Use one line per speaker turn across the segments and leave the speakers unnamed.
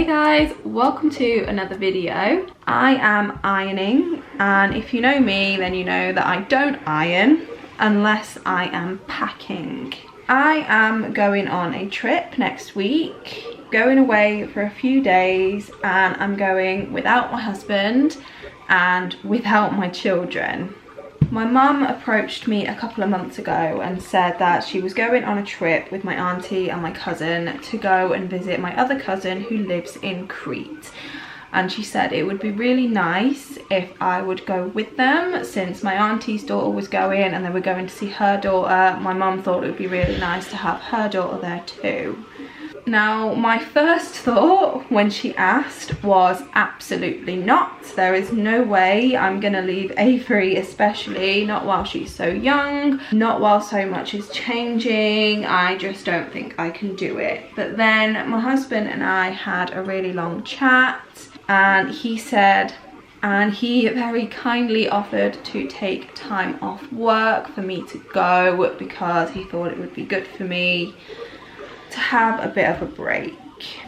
guys, welcome to another video. I am ironing, and if you know me then you know that I don't iron unless I am packing. I am going on a trip next week, going away for a few days, and I'm going without my husband and without my children. My mum approached me a couple of months ago and said that she was going on a trip with my auntie and my cousin to go and visit my other cousin who lives in Crete. And she said it would be really nice if I would go with them, since my auntie's daughter was going and they were going to see her daughter. My mum thought it would be really nice to have her daughter there too. Now, my first thought when she asked was absolutely not. There is no way I'm gonna leave Avery, especially not while she's so young, not while so much is changing. I just don't think I can do it. But then my husband and I had a really long chat, and he said, and he very kindly offered to take time off work for me to go, because he thought it would be good for me to have a bit of a break.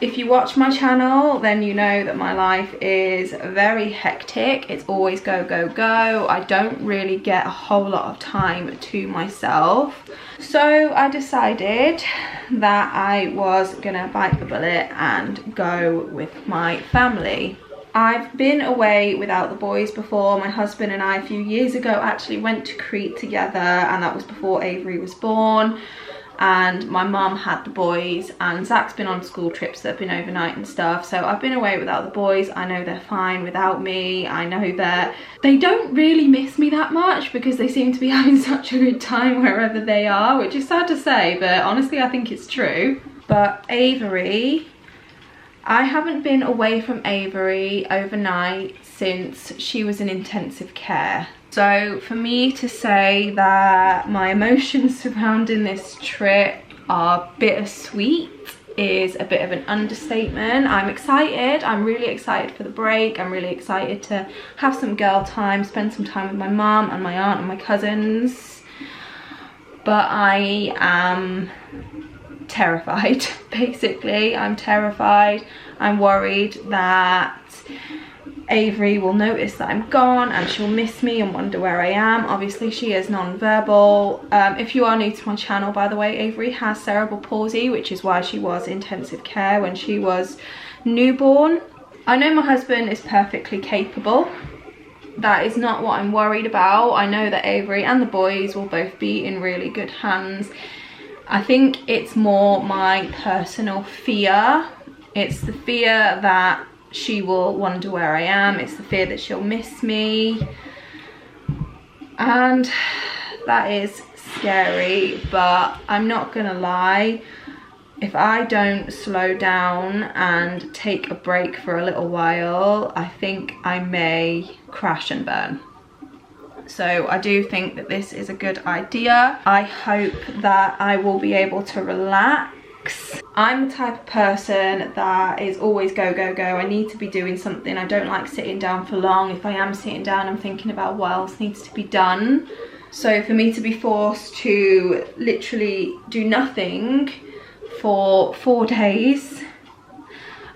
If you watch my channel, then you know that my life is very hectic. It's always go, go, go. I don't really get a whole lot of time to myself. So I decided that I was gonna bite the bullet and go with my family. I've been away without the boys before. My husband and I a few years ago actually went to Crete together, and that was before Avery was born. And my mum had the boys, and Zach's been on school trips that have been overnight and stuff. So I've been away without the boys. I know they're fine without me. I know that they don't really miss me that much because they seem to be having such a good time wherever they are, which is sad to say, but honestly I think it's true. But Avery, I haven't been away from Avery overnight since she was in intensive care. So for me to say that my emotions surrounding this trip are bittersweet is a bit of an understatement. I'm excited. I'm really excited for the break. I'm really excited to have some girl time, spend some time with my mum and my aunt and my cousins. But I am terrified, basically. I'm terrified. I'm worried that Avery will notice that I'm gone and she'll miss me and wonder where I am. Obviously she is non-verbal. If you are new to my channel, by the way, Avery has cerebral palsy, which is why she was intensive care when she was newborn. I know my husband is perfectly capable. That is not what I'm worried about. I know that Avery and the boys will both be in really good hands. I think it's more my personal fear. It's the fear that she will wonder where I am. It's the fear that she'll miss me, and that is scary. But I'm not gonna lie, if I don't slow down and take a break for a little while, I think I may crash and burn. So I do think that this is a good idea. I hope that I will be able to relax. I'm the type of person that is always go, go, go. I need to be doing something. I don't like sitting down for long. If I am sitting down, I'm thinking about what else needs to be done. So for me to be forced to literally do nothing for 4 days,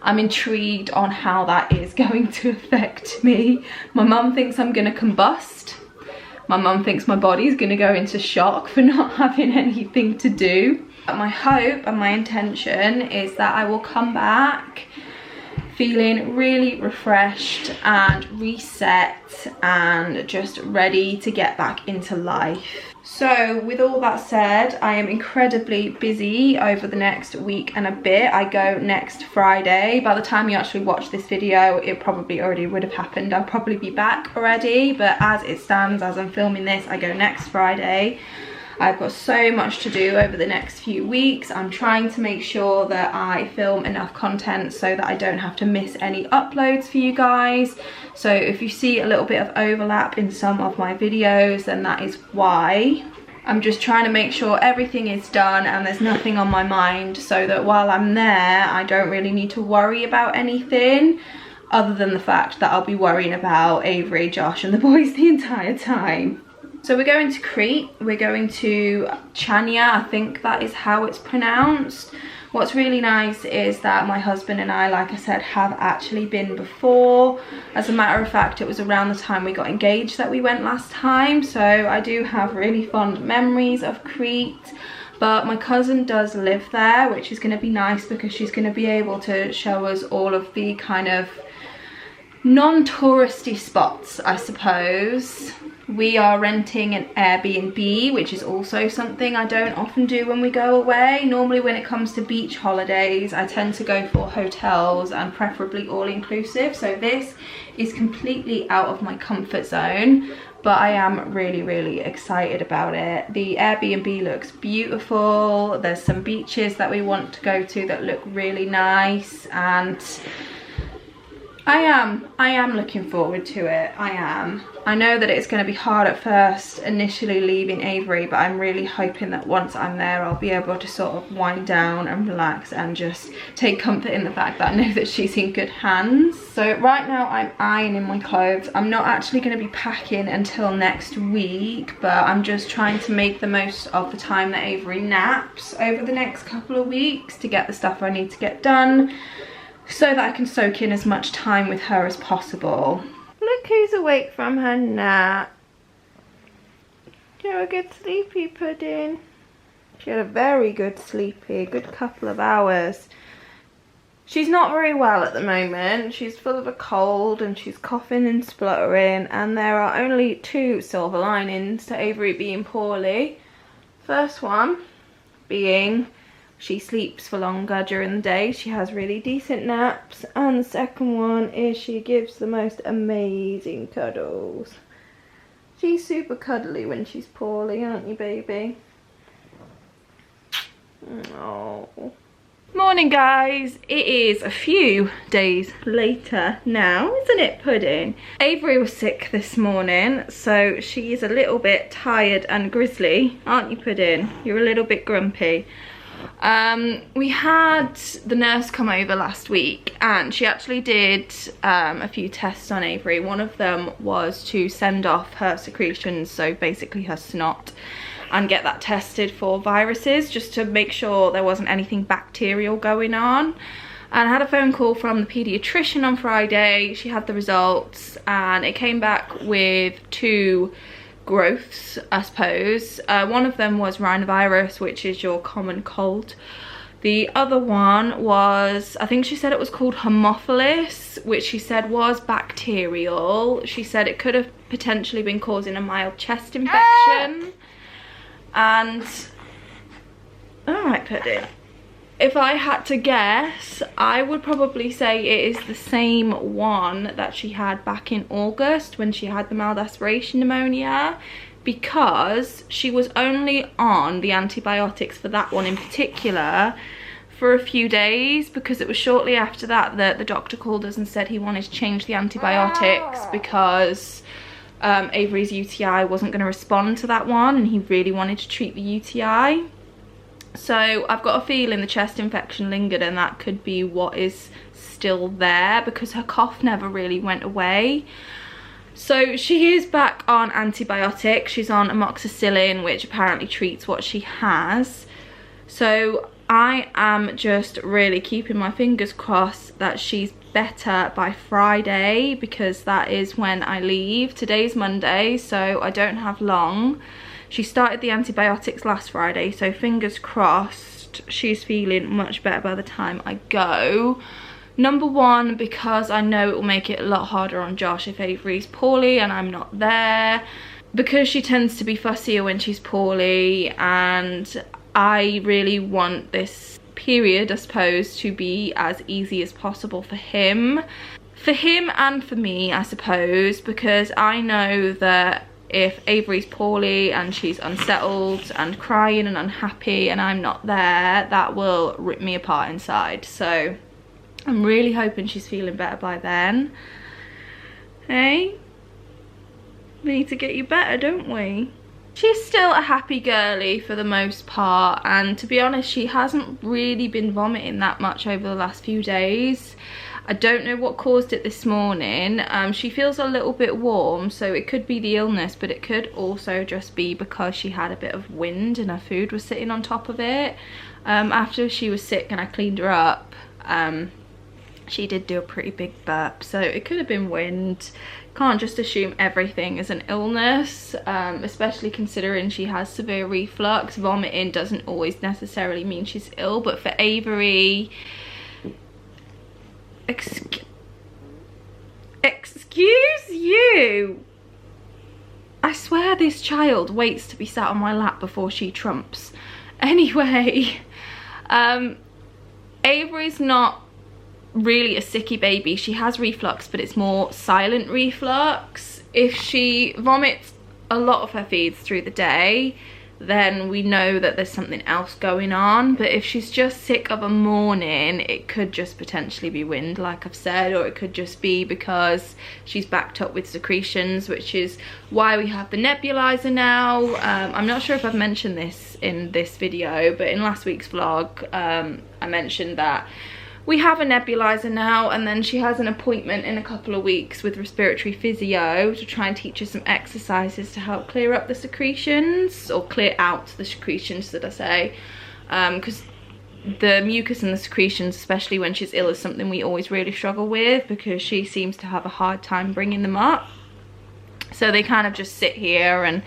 I'm intrigued on how that is going to affect me. My mum thinks I'm gonna combust. My mum thinks my body's gonna go into shock for not having anything to do. But my hope and my intention is that I will come back feeling really refreshed and reset and just ready to get back into life. So with all that said, I am incredibly busy over the next week and a bit. I go next Friday. By the time you actually watch this video, it probably already would have happened. I'll probably be back already, but as it stands, as I'm filming this, I go next Friday. I've got so much to do over the next few weeks. I'm trying to make sure that I film enough content so that I don't have to miss any uploads for you guys. So if you see a little bit of overlap in some of my videos, then that is why. I'm just trying to make sure everything is done and there's nothing on my mind, so that while I'm there, I don't really need to worry about anything other than the fact that I'll be worrying about Avery, Josh and the boys the entire time. So we're going to Crete, we're going to Chania, I think that is how it's pronounced. What's really nice is that my husband and I, like I said, have actually been before. As a matter of fact, it was around the time we got engaged that we went last time. So I do have really fond memories of Crete. But my cousin does live there, which is going to be nice because she's going to be able to show us all of the kind of non-touristy spots, I suppose. We are renting an Airbnb, which is also something I don't often do when we go away. Normally when it comes to beach holidays, I tend to go for hotels and preferably all-inclusive. So this is completely out of my comfort zone, but I am really, really excited about it. The Airbnb looks beautiful. There's some beaches that we want to go to that look really nice, and I am looking forward to it. I am. I know that it's going to be hard at first initially leaving Avery, but I'm really hoping that once I'm there I'll be able to sort of wind down and relax and just take comfort in the fact that I know that she's in good hands. So right now I'm ironing my clothes. I'm not actually going to be packing until next week, but I'm just trying to make the most of the time that Avery naps over the next couple of weeks to get the stuff I need to get done, so that I can soak in as much time with her as possible. Look who's awake from her nap. Did you have a good sleepy, Pudding? She had a very good sleepy, good couple of hours. She's not very well at the moment. She's full of a cold and she's coughing and spluttering, and there are only two silver linings to Avery being poorly. First one being she sleeps for longer during the day. She has really decent naps. And the second one is she gives the most amazing cuddles. She's super cuddly when she's poorly, aren't you, baby? Oh. Morning, guys. It is a few days later now, isn't it, Pudding? Avery was sick this morning, so she is a little bit tired and grizzly, aren't you, Pudding? You're a little bit grumpy. We had the nurse come over last week, and she actually did a few tests on Avery. One of them was to send off her secretions, so basically her snot, and get that tested for viruses, just to make sure there wasn't anything bacterial going on. And I had a phone call from the paediatrician on Friday. She had the results and it came back with 2 growths, I suppose. One of them was rhinovirus, which is your common cold. The other one was, I think she said it was called Haemophilus, which she said was bacterial. She said it could have potentially been causing a mild chest infection. And, alright, Pudding. If I had to guess, I would probably say it is the same one that she had back in August when she had the mild aspiration pneumonia, because she was only on the antibiotics for that one in particular for a few days, because it was shortly after that that the doctor called us and said he wanted to change the antibiotics because Avery's UTI wasn't going to respond to that one, and he really wanted to treat the UTI. So I've got a feeling the chest infection lingered, and that could be what is still there, because her cough never really went away. So she is back on antibiotics. She's on amoxicillin, which apparently treats what she has. So I am just really keeping my fingers crossed that she's better by Friday, because that is when I leave. Today's Monday, so I don't have long. She started the antibiotics last Friday, so fingers crossed she's feeling much better by the time I go. Number one, because I know it will make it a lot harder on Josh if Avery's poorly and I'm not there, because she tends to be fussier when she's poorly, and I really want this period, I suppose, to be as easy as possible for him and for me, I suppose, because I know that if Avery's poorly and she's unsettled and crying and unhappy and I'm not there, that will rip me apart inside. So I'm really hoping she's feeling better by then. Hey, we need to get you better, don't we? She's still a happy girly for the most part, and to be honest, she hasn't really been vomiting that much over the last few days. I don't know what caused it this morning. She feels a little bit warm, so it could be the illness, but it could also just be because she had a bit of wind and her food was sitting on top of it. After she was sick and I cleaned her up, she did do a pretty big burp, so it could have been wind. Can't just assume everything is an illness, especially considering she has severe reflux. Vomiting doesn't always necessarily mean she's ill, but for Avery, excuse you, I swear this child waits to be sat on my lap before she trumps. Anyway, Avery's not really a sicky baby. She has reflux, but it's more silent reflux. If she vomits a lot of her feeds through the day, then we know that there's something else going on. But if she's just sick of a morning, it could just potentially be wind, like I've said, or it could just be because she's backed up with secretions, which is why we have the nebulizer now. I'm not sure if I've mentioned this in this video, but in last week's vlog, I mentioned that we have a nebulizer now, and then she has an appointment in a couple of weeks with respiratory physio to try and teach her some exercises to help clear up the secretions, or clear out the secretions, should I say, because the mucus and the secretions, especially when she's ill, is something we always really struggle with because she seems to have a hard time bringing them up. So they kind of just sit here and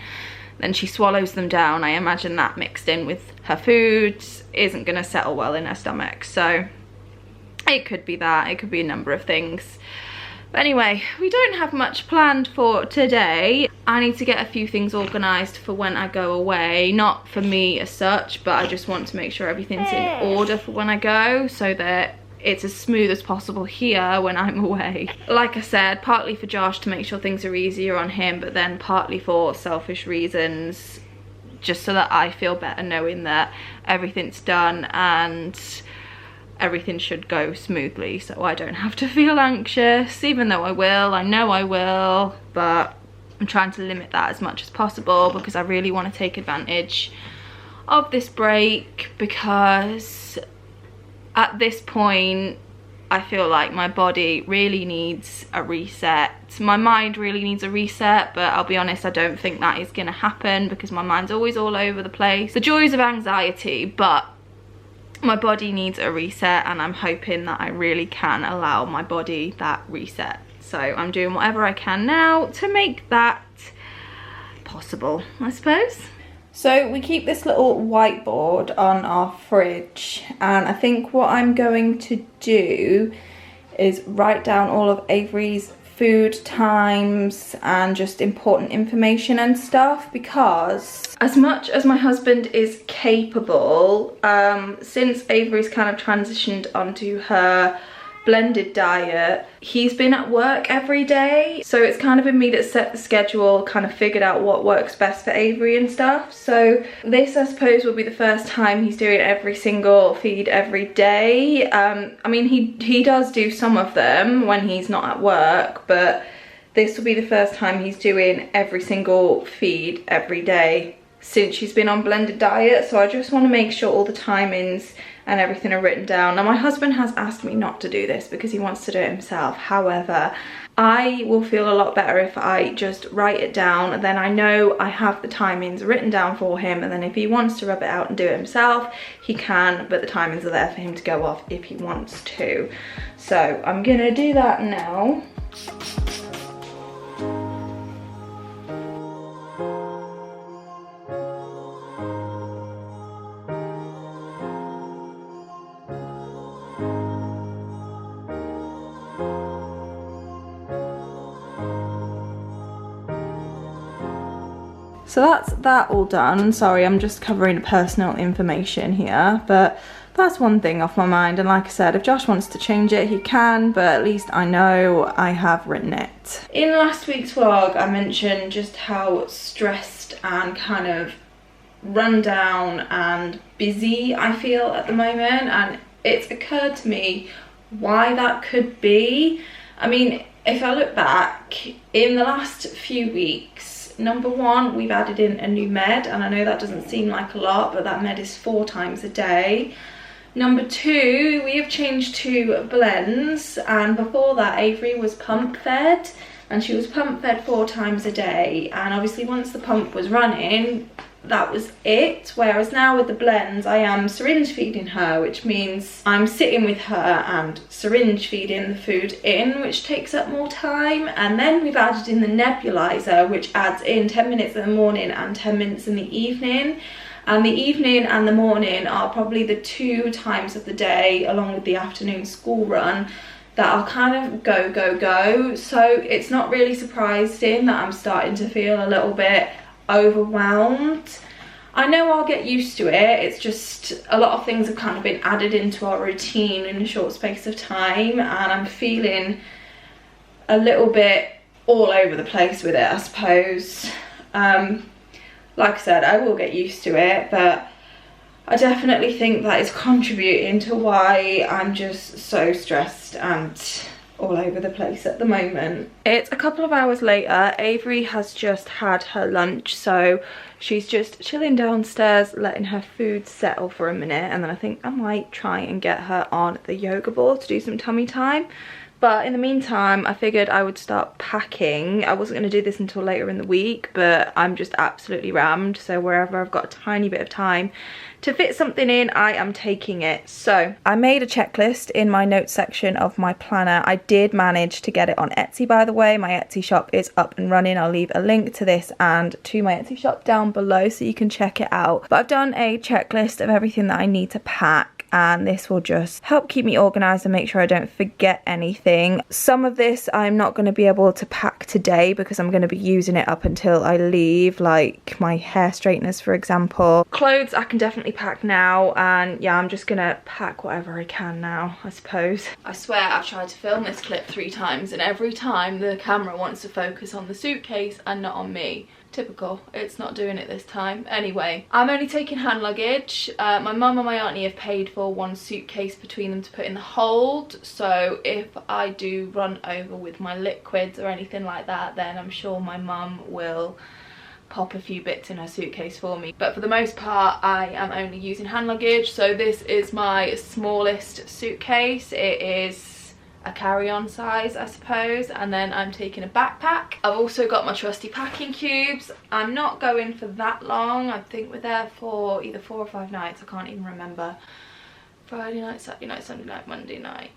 then she swallows them down. I imagine that mixed in with her food isn't going to settle well in her stomach. So it could be that, it could be a number of things. But anyway, we don't have much planned for today. I need to get a few things organised for when I go away. Not for me as such, but I just want to make sure everything's in order for when I go, so that it's as smooth as possible here when I'm away. Like I said, partly for Josh to make sure things are easier on him, but then partly for selfish reasons, just so that I feel better knowing that everything's done and everything should go smoothly, so I don't have to feel anxious, even though I know I will, but I'm trying to limit that as much as possible because I really want to take advantage of this break, because at this point I feel like my body really needs a reset. My mind really needs a reset, but I'll be honest, I don't think that is going to happen because my mind's always all over the place. The joys of anxiety, but my body needs a reset, and I'm hoping that I really can allow my body that reset. So I'm doing whatever I can now to make that possible, I suppose. So we keep this little whiteboard on our fridge, and I think what I'm going to do is write down all of Avery's food times and just important information and stuff, because as much as my husband is capable, since Avery's kind of transitioned onto her blended diet, he's been at work every day, so it's kind of been me that set the schedule, kind of figured out what works best for Avery and stuff. So this, I suppose, will be the first time he's doing every single feed every day. I mean, he does do some of them when he's not at work, but this will be the first time he's doing every single feed every day since she's been on blended diet. So I just want to make sure all the timings and everything are written down. Now, my husband has asked me not to do this because he wants to do it himself. However, I will feel a lot better if I just write it down, then I know I have the timings written down for him, and then if he wants to rub it out and do it himself, he can, but the timings are there for him to go off if he wants to. So I'm gonna do that now. So that's that all done. Sorry, I'm just covering personal information here, but that's one thing off my mind. And like I said, if Josh wants to change it, he can, but at least I know I have written it. In last week's vlog, I mentioned just how stressed and kind of run down and busy I feel at the moment, and it's occurred to me why that could be. I mean, if I look back, in the last few weeks, number one, we've added in a new med, and I know that doesn't seem like a lot, but that med is 4 times a day. Number 2, we have changed to blends, and before that Avery was pump fed, and she was pump fed 4 times a day, and obviously once the pump was running, that was it. Whereas now with the blends, I am syringe feeding her, which means I'm sitting with her and syringe feeding the food in, which takes up more time. And then we've added in the nebulizer, which adds in 10 minutes in the morning and 10 minutes in the evening. And the evening and the morning are probably the 2 times of the day, along with the afternoon school run, that are kind of go. So it's not really surprising that I'm starting to feel a little bit overwhelmed. I know I'll get used to it. It's just a lot of things have kind of been added into our routine in a short space of time, and I'm feeling a little bit all over the place with it, I suppose. Like I said, I will get used to it, but I definitely think that is contributing to why I'm just so stressed and all over the place at the moment. It's a couple of hours later. Avery has just had her lunch, so she's just chilling downstairs, letting her food settle for a minute, and then I think I might try and get her on the yoga board to do some tummy time. But in the meantime, I figured I would start packing. I wasn't going to do this until later in the week, but I'm just absolutely rammed. So wherever I've got a tiny bit of time to fit something in, I am taking it. So I made a checklist in my notes section of my planner. I did manage to get it on Etsy, by the way. My Etsy shop is up and running. I'll leave a link to this and to my Etsy shop down below so you can check it out. But I've done a checklist of everything that I need to pack, and this will just help keep me organised and make sure I don't forget anything. Some of this I'm not going to be able to pack today because I'm going to be using it up until I leave, like my hair straighteners, for example. Clothes I can definitely pack now, and yeah, I'm just going to pack whatever I can now, I suppose. I swear I've tried to film this clip 3 times, and every time the camera wants to focus on the suitcase and not on me. Typical, it's not doing it this time. Anyway, I'm only taking hand luggage. My mum and my auntie have paid for 1 suitcase between them to put in the hold, so if I do run over with my liquids or anything like that, then I'm sure my mum will pop a few bits in her suitcase for me. But for the most part, I am only using hand luggage. So this is my smallest suitcase. It is a carry-on size, I suppose, and then I'm taking a backpack. I've also got my trusty packing cubes. I'm not going for that long. I think we're there for either 4 or 5 nights. I can't even remember. Friday night, Saturday night, Sunday night, Monday night.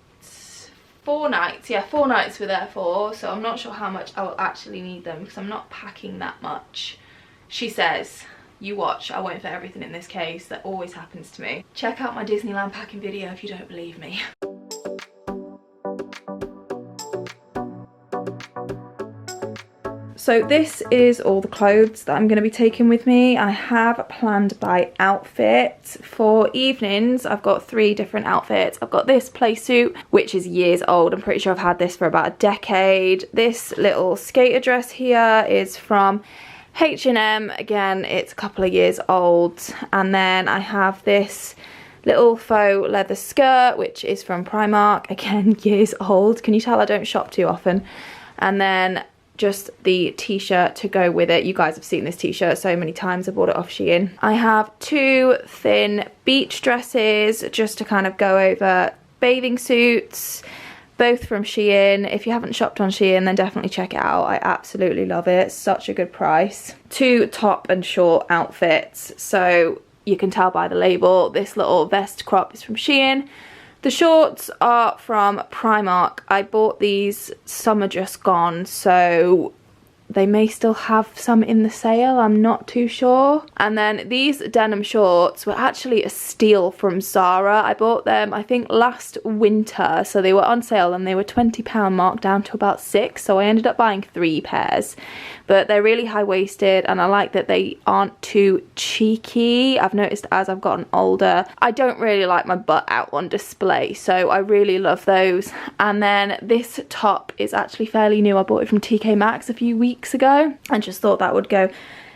4 nights, yeah, 4 nights we're there for, so I'm not sure how much I will actually need them because I'm not packing that much. She says, you watch, I won't fit everything in this case. That always happens to me. Check out my Disneyland packing video if you don't believe me. So this is all the clothes that I'm going to be taking with me. I have planned by outfit. For evenings, I've got 3 different outfits. I've got this play suit, which is years old. I'm pretty sure I've had this for about a decade. This little skater dress here is from H&M. Again, it's a couple of years old. And then I have this little faux leather skirt, which is from Primark. Again, years old. Can you tell I don't shop too often? And then just the t-shirt to go with it. You guys have seen this t-shirt so many times. I bought it off Shein. I have 2 thin beach dresses just to kind of go over bathing suits, both from Shein. If you haven't shopped on Shein, then definitely check it out. I absolutely love it. Such a good price. 2 top and short outfits. So you can tell by the label, this little vest crop is from Shein. The shorts are from Primark. I bought these summer just gone, so they may still have some in the sale, I'm not too sure. And then these denim shorts were actually a steal from Zara. I bought them, I think, last winter, so they were on sale and they were £20 marked down to about 6, so I ended up buying 3 pairs. But they're really high-waisted and I like that they aren't too cheeky. I've noticed as I've gotten older, I don't really like my butt out on display, so I really love those. And then this top is actually fairly new. I bought it from TK Maxx a few weeks ago and just thought that would go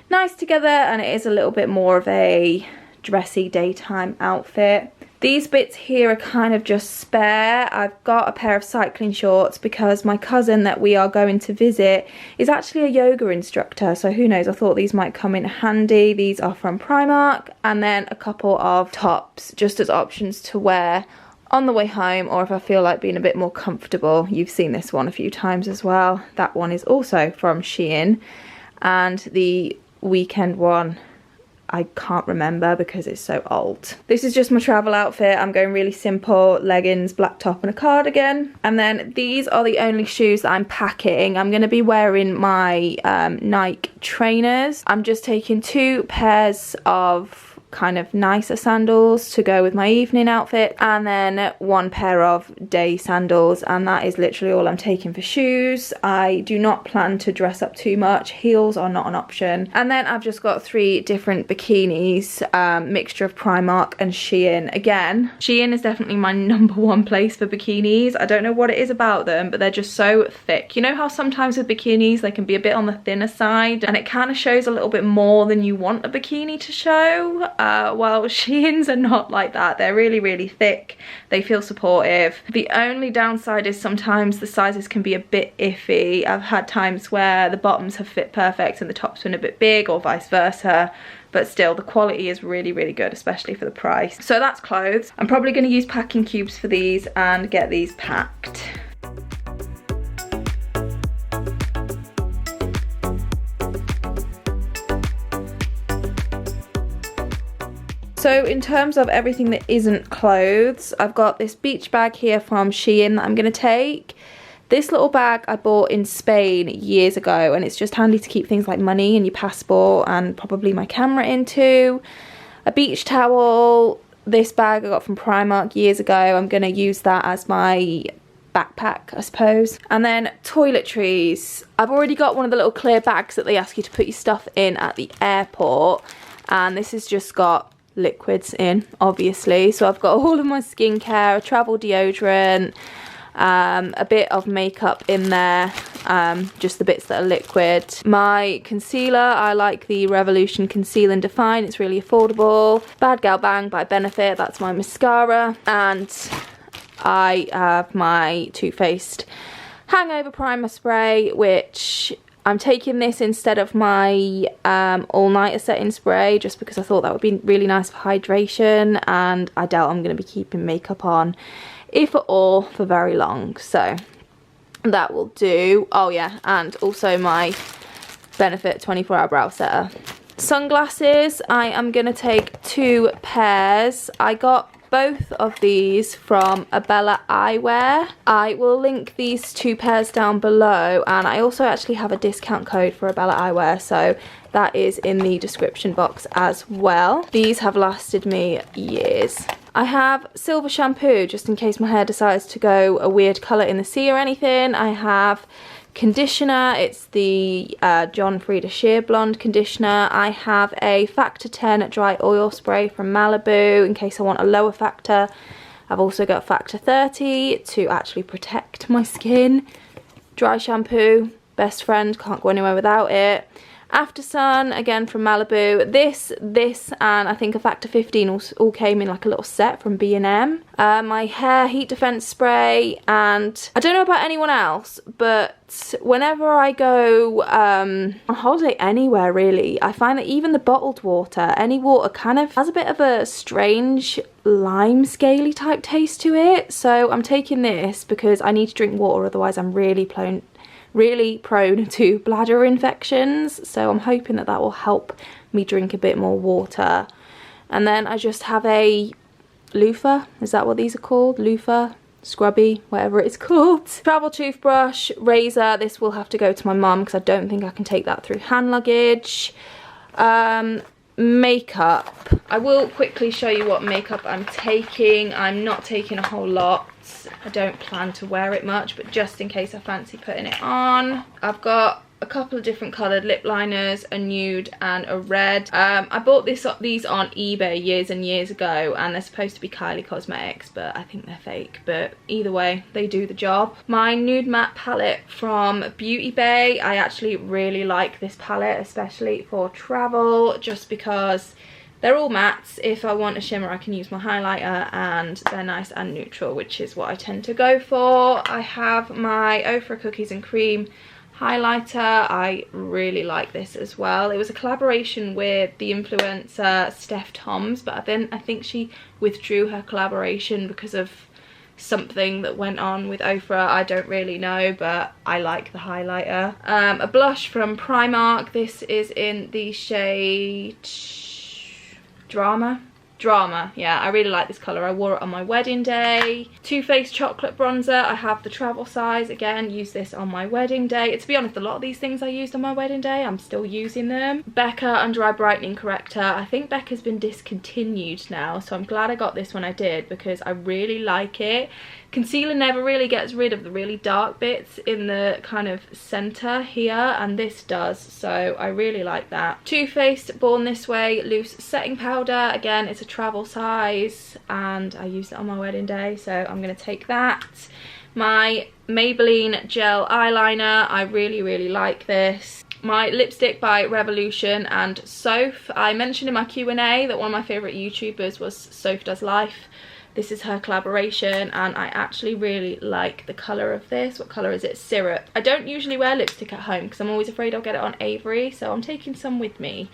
nice together, and it is a little bit more of a dressy daytime outfit. These bits here are kind of just spare. I've got a pair of cycling shorts because my cousin that we are going to visit is actually a yoga instructor, so who knows, I thought these might come in handy. These are from Primark, and then a couple of tops just as options to wear on the way home, or if I feel like being a bit more comfortable. You've seen this one a few times as well. That one is also from Shein, and the weekend one I can't remember because it's so old. This is just my travel outfit. I'm going really simple: leggings, black top and a cardigan. And then these are the only shoes that I'm packing. I'm going to be wearing my Nike trainers. I'm just taking 2 pairs of kind of nicer sandals to go with my evening outfit, and then 1 pair of day sandals, and that is literally all I'm taking for shoes. I do not plan to dress up too much. Heels are not an option. And then I've just got 3 different bikinis, mixture of Primark and Shein. Again, Shein is definitely my #1 place for bikinis. I don't know what it is about them, but they're just so thick. You know how sometimes with bikinis they can be a bit on the thinner side, and it kind of shows a little bit more than you want a bikini to show. Well, Shein's are not like that. They're really, really thick. They feel supportive. The only downside is sometimes the sizes can be a bit iffy. I've had times where the bottoms have fit perfect and the top's been a bit big, or vice versa. But still, the quality is really, really good, especially for the price. So that's clothes. I'm probably going to use packing cubes for these and get these packed. So in terms of everything that isn't clothes, I've got this beach bag here from Shein that I'm going to take. This little bag I bought in Spain years ago, and it's just handy to keep things like money and your passport and probably my camera into. A beach towel. This bag I got from Primark years ago. I'm going to use that as my backpack, I suppose. And then toiletries. I've already got one of the little clear bags that they ask you to put your stuff in at the airport, and this has just got liquids in, obviously. So I've got all of my skincare, a travel deodorant, a bit of makeup in there, just the bits that are liquid. My concealer, I like the Revolution Conceal and Define. It's really affordable. Bad Gal Bang by Benefit, that's my mascara. And I have my Too Faced Hangover Primer Spray, which I'm taking this instead of my all-nighter setting spray, just because I thought that would be really nice for hydration, and I doubt I'm going to be keeping makeup on, if at all, for very long. So that will do. Oh yeah, and also my Benefit 24-hour brow setter. Sunglasses, I am going to take 2 pairs. I got both of these from Abella eyewear. I will link these 2 pairs down below, and I also actually have a discount code for Abella eyewear, so that is in the description box as well. These have lasted me years. I have silver shampoo just in case my hair decides to go a weird colour in the sea or anything. I have conditioner. It's the John Frieda Sheer Blonde conditioner. I have a Factor 10 dry oil spray from Malibu in case I want a lower factor. I've also got Factor 30 to actually protect my skin. Dry shampoo, best friend, can't go anywhere without it. After Sun, again from Malibu. This and I think a Factor 15 all came in like a little set from B&M. My hair heat defense spray, and I don't know about anyone else, but whenever I go on holiday anywhere really, I find that even the bottled water, any water kind of has a bit of a strange lime scaly type taste to it. So I'm taking this because I need to drink water, otherwise I'm really prone to bladder infections, so I'm hoping that that will help me drink a bit more water. And then I just have a loofah, is that what these are called? Loofah, scrubby, whatever it's called. Travel toothbrush, razor. This will have to go to my mum because I don't think I can take that through hand luggage. Makeup. I will quickly show you what makeup I'm taking. I'm not taking a whole lot. I don't plan to wear it much, but just in case I fancy putting it on. I've got a couple of different coloured lip liners, a nude and a red. I bought these on eBay years and years ago, and they're supposed to be Kylie Cosmetics, but I think they're fake. But either way, they do the job. My nude matte palette from Beauty Bay. I actually really like this palette, especially for travel, just because They're all mattes. If I want a shimmer, I can use my highlighter, and they're nice and neutral, which is what I tend to go for. I have my Ofra Cookies and Cream highlighter. I really like this as well. It was a collaboration with the influencer Steph Toms, but then I think she withdrew her collaboration because of something that went on with Ofra. I don't really know, but I like the highlighter. A blush from Primark. This is in the shade Drama, yeah, I really like this colour. I wore it on my wedding day. Too Faced chocolate bronzer. I have the travel size. Again, use this on my wedding day. To be honest, a lot of these things I used on my wedding day, I'm still using them. Becca Under Eye Brightening Corrector. I think Becca's been discontinued now, so I'm glad I got this when I did, because I really like it. Concealer never really gets rid of the really dark bits in the kind of centre here, and this does, so I really like that. Too Faced Born This Way Loose Setting Powder. Again, it's a travel size, and I used it on my wedding day, so I'm going to take that. My Maybelline Gel Eyeliner. I really like this. My lipstick by Revolution and Soph. I mentioned in my Q&A that one of my favourite YouTubers was Soph Does Life. This is her collaboration, and I actually really like the colour of this. What colour is it? Syrup. I don't usually wear lipstick at home because I'm always afraid I'll get it on Avery, so I'm taking some with me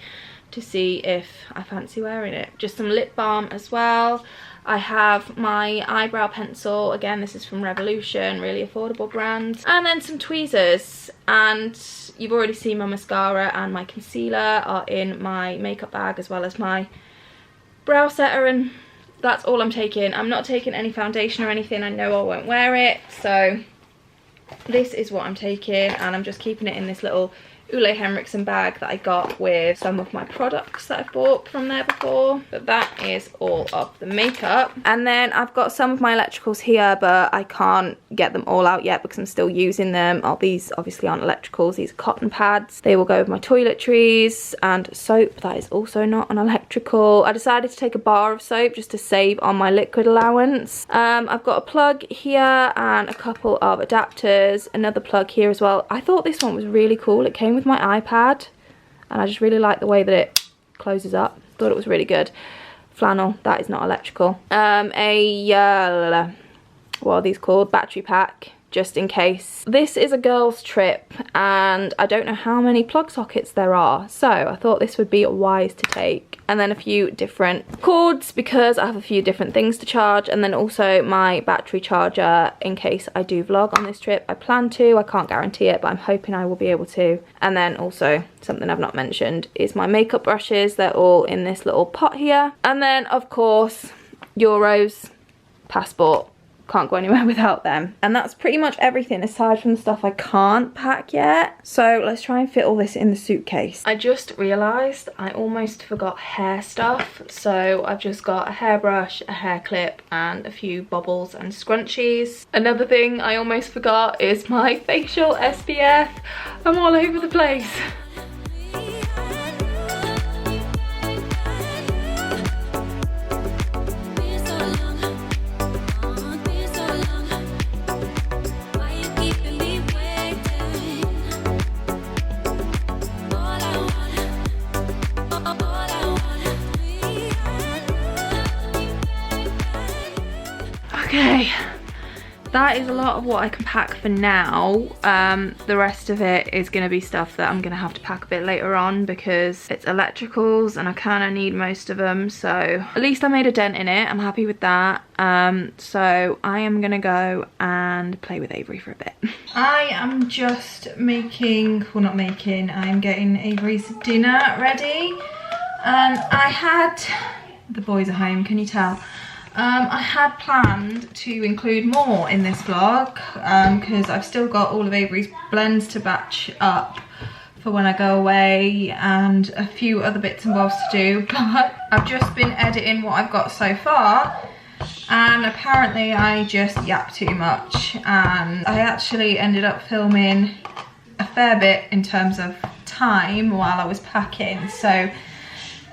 to see if I fancy wearing it. Just some lip balm as well. I have my eyebrow pencil. Again, this is from Revolution, really affordable brand. And then some tweezers, and you've already seen my mascara and my concealer are in my makeup bag, as well as my brow setter, and that's all I'm taking. I'm not taking any foundation or anything. I know I won't wear it, so this is what I'm taking, and I'm just keeping it in this little Ole Henriksen bag that I got with some of my products that I've bought from there before. But that is all of the makeup. And then I've got some of my electricals here, but I can't get them all out yet because I'm still using them. Oh, these obviously aren't electricals, these are cotton pads. They will go with my toiletries, and soap, that is also not an electrical. I decided to take a bar of soap just to save on my liquid allowance. I've got a plug here and a couple of adapters, another plug here as well. I thought this one was really cool. It came with my iPad, and I just really like the way that it closes up. Thought it was really good. Flannel, that is not electrical. What are these called? Battery pack, just in case. This is a girls' trip, and I don't know how many plug sockets there are, so I thought this would be wise to take. And then a few different cords, because I have a few different things to charge, and then also my battery charger in case I do vlog on this trip. I plan to, I can't guarantee it, but I'm hoping I will be able to. And then also, something I've not mentioned is my makeup brushes. They're all in this little pot here. And then, of course, Euros, passport. Can't go anywhere without them. And that's pretty much everything aside from the stuff I can't pack yet. So let's try and fit all this in the suitcase. I just realised I almost forgot hair stuff. So I've just got a hairbrush, a hair clip, and a few bobbles and scrunchies. Another thing I almost forgot is my facial SPF. I'm all over the place. Okay, that is a lot of what I can pack for now. The rest of it is going to be stuff that I'm going to have to pack a bit later on because it's electricals and I kind of need most of them. So at least I made a dent in it. I'm happy with that. So I am going to go and play with Avery for a bit. I am just making, well not making, I'm getting Avery's dinner ready. I had, the boys are home, can you tell? I had planned to include more in this vlog because I've still got all of Avery's blends to batch up for when I go away and a few other bits and bobs to do, but I've just been editing what I've got so far, and apparently I just yap too much, and I actually ended up filming a fair bit in terms of time while I was packing. So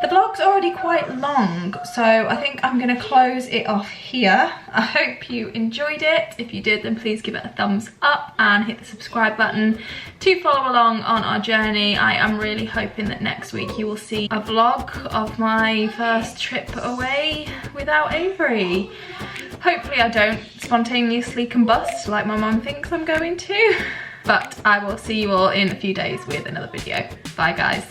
the vlog's already quite long, so I think I'm going to close it off here. I hope you enjoyed it. If you did, then please give it a thumbs up and hit the subscribe button. to follow along on our journey. I am really hoping that next week you will see a vlog of my first trip away without Avery. Hopefully I don't spontaneously combust like my mum thinks I'm going to. But I will see you all in a few days with another video. Bye guys.